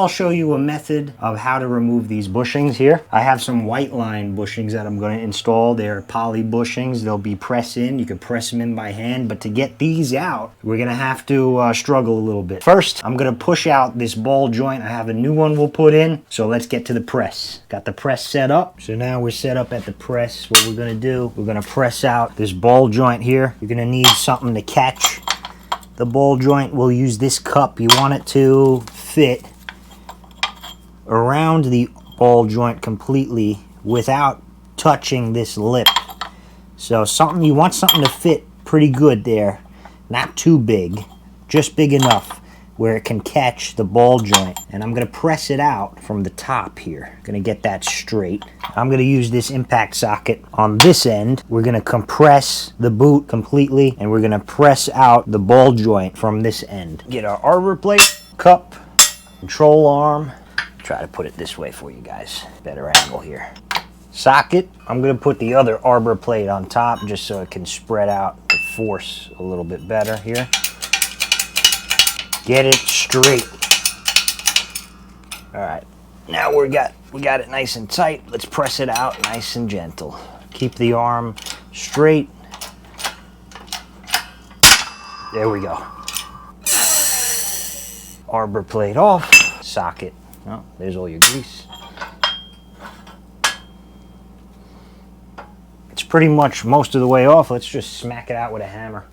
I'll show you a method of how to remove these bushings here. I have some Whiteline bushings that I'm going to install. They're poly bushings. They'll be press in. You can press them in by hand, but to get these out, we're going to have to struggle a little bit. First, I'm going to push out this ball joint. I have a new one we'll put in, so let's get to the press. Got the press set up. So now we're set up at the press. What we're going to do, we're going to press out this ball joint here. You're going to need something to catch the ball joint. We'll use this cup. You want it to fit around the ball joint completely without touching this lip. So you want something to fit pretty good there, not too big, just big enough where it can catch the ball joint. And I'm going to press it out from the top here. Going to get that straight. I'm going to use this impact socket on this end. We're going to compress the boot completely, and we're going to press out the ball joint from this end. Get our arbor plate, cup, control arm. Try to put it this way for you guys. Better angle here. Socket. I'm going to put the other arbor plate on top just so it can spread out the force a little bit better here. Get it straight. All right, now we got it nice and tight. Let's press it out nice and gentle. Keep the arm straight. There we go. Arbor plate off. Socket. Oh, there's all your grease. It's pretty much most of the way off. Let's just smack it out with a hammer.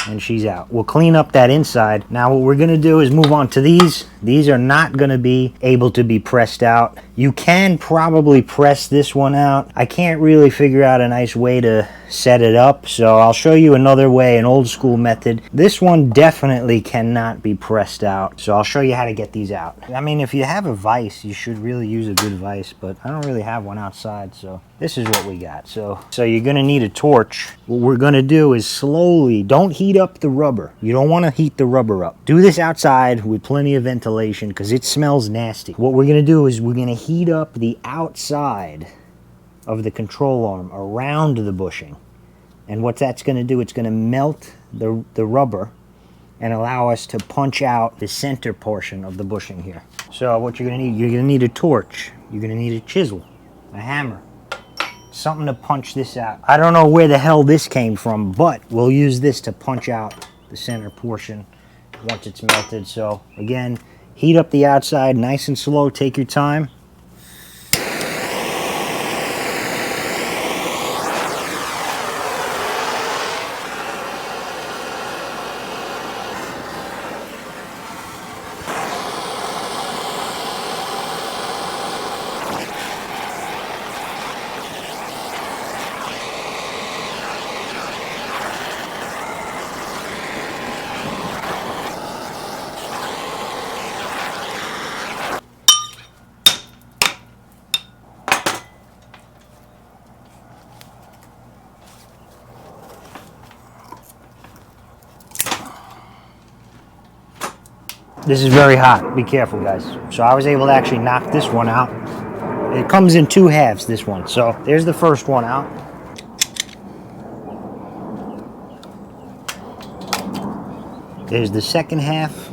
And she's out. We'll clean up that inside. Now what we're going to do is move on to these. These are not going to be able to be pressed out. You can probably press this one out. I can't really figure out a nice way to set it up, so I'll show you another way, an old school method. This one definitely cannot be pressed out, so I'll show you how to get these out. I mean, if you have a vise, you should really use a good vise, but I don't really have one outside, so this is what we got. So you're going to need a torch. What we're going to do is slowly, don't heat up the rubber. You don't want to heat the rubber up. Do this outside with plenty of ventilation because it smells nasty. What we're going to do is we're going to heat up the outside of the control arm around the bushing. And what that's going to do, it's going to melt the rubber and allow us to punch out the center portion of the bushing here. So what you're going to need a torch. You're going to need a chisel, a hammer, something to punch this out. I don't know where the hell this came from, but we'll use this to punch out the center portion once it's melted. So again, heat up the outside nice and slow. Take your time. This is very hot. Be careful, guys. So I was able to actually knock this one out. It comes in two halves, this one. So there's the first one out. There's the second half.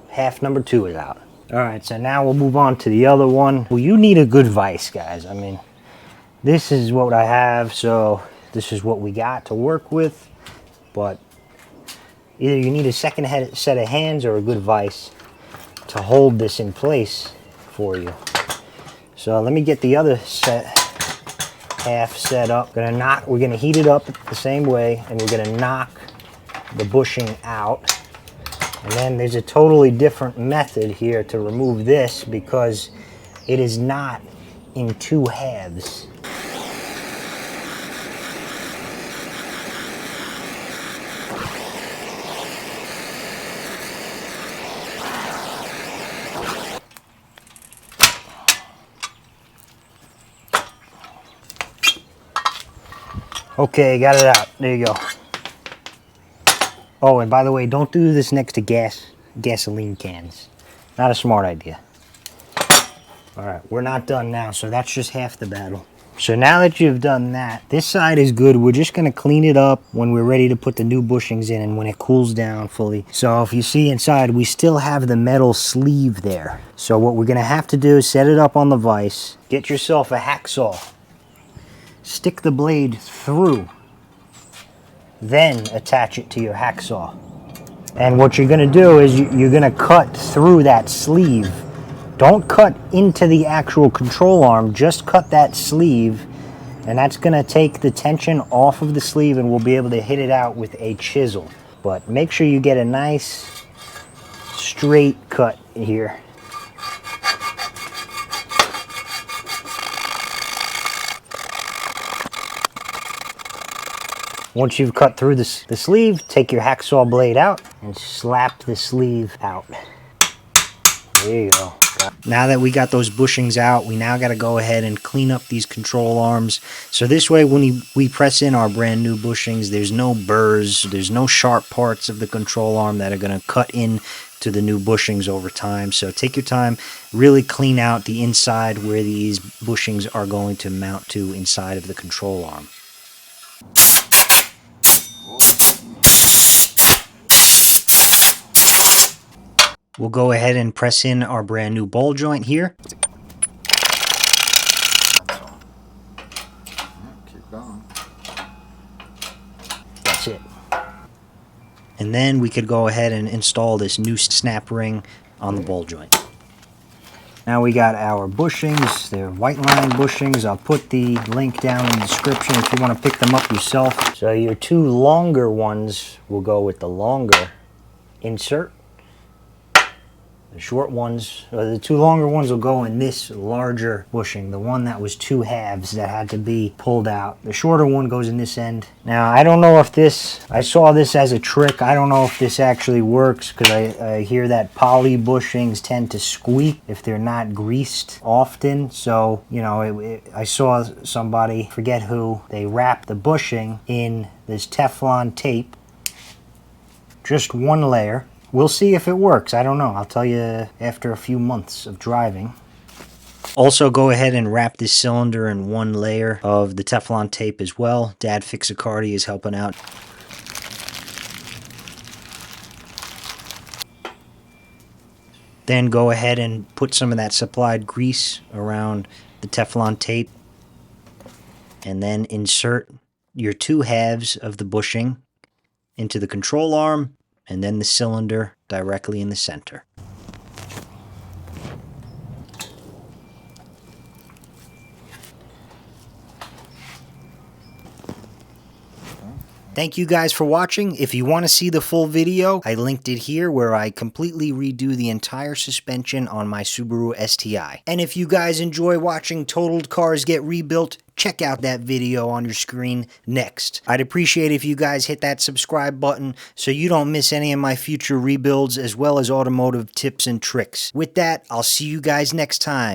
Half number two is out. All right, so now we'll move on to the other one. Well, you need a good vise, guys. I mean, this is what I have, so this is what we got to work with. But either you need a second set of hands or a good vise to hold this in place for you. So let me get the other half set up. We're gonna heat it up the same way, and we're gonna knock the bushing out. And then there's a totally different method here to remove this because it is not in two halves. Okay, got it out. There you go. Oh, and by the way, don't do this next to gasoline cans. Not a smart idea. All right, we're not done now, so that's just half the battle. So now that you've done that, this side is good. We're just gonna clean it up when we're ready to put the new bushings in and when it cools down fully. So if you see inside, we still have the metal sleeve there. So what we're gonna have to do is set it up on the vise, get yourself a hacksaw, stick the blade through, then attach it to your hacksaw. And what you're gonna do is you're gonna cut through that sleeve. Don't cut into the actual control arm, just cut that sleeve, and that's gonna take the tension off of the sleeve and we'll be able to hit it out with a chisel. But make sure you get a nice straight cut here. Once you've cut through the sleeve, take your hacksaw blade out and slap the sleeve out. There you go. Now that we got those bushings out, we now got to go ahead and clean up these control arms. So this way, when we press in our brand new bushings, there's no burrs, there's no sharp parts of the control arm that are going to cut in to the new bushings over time. So take your time, really clean out the inside where these bushings are going to mount to inside of the control arm. We'll go ahead and press in our brand new ball joint here. Keep going. That's it. And then we could go ahead and install this new snap ring on the ball joint. Now we got our bushings. They're Whiteline bushings. I'll put the link down in the description if you want to pick them up yourself. So your two longer ones will go with the longer insert. The short ones, or the two longer ones will go in this larger bushing, the one that was two halves that had to be pulled out. The shorter one goes in this end. Now, I don't know if this, I saw this as a trick. I don't know if this actually works because I hear that poly bushings tend to squeak if they're not greased often. So, you know, I saw somebody, forget who, they wrapped the bushing in this Teflon tape, just one layer. We'll see if it works. I don't know. I'll tell you after a few months of driving. Also, go ahead and wrap this cylinder in one layer of the Teflon tape as well. Dad Fix-A-Cardi is helping out. Then go ahead and put some of that supplied grease around the Teflon tape. And then insert your two halves of the bushing into the control arm, and then the cylinder directly in the center. Thank you guys for watching. If you want to see the full video, I linked it here where I completely redo the entire suspension on my Subaru STI. And if you guys enjoy watching totaled cars get rebuilt, check out that video on your screen next. I'd appreciate if you guys hit that subscribe button so you don't miss any of my future rebuilds as well as automotive tips and tricks. With that, I'll see you guys next time.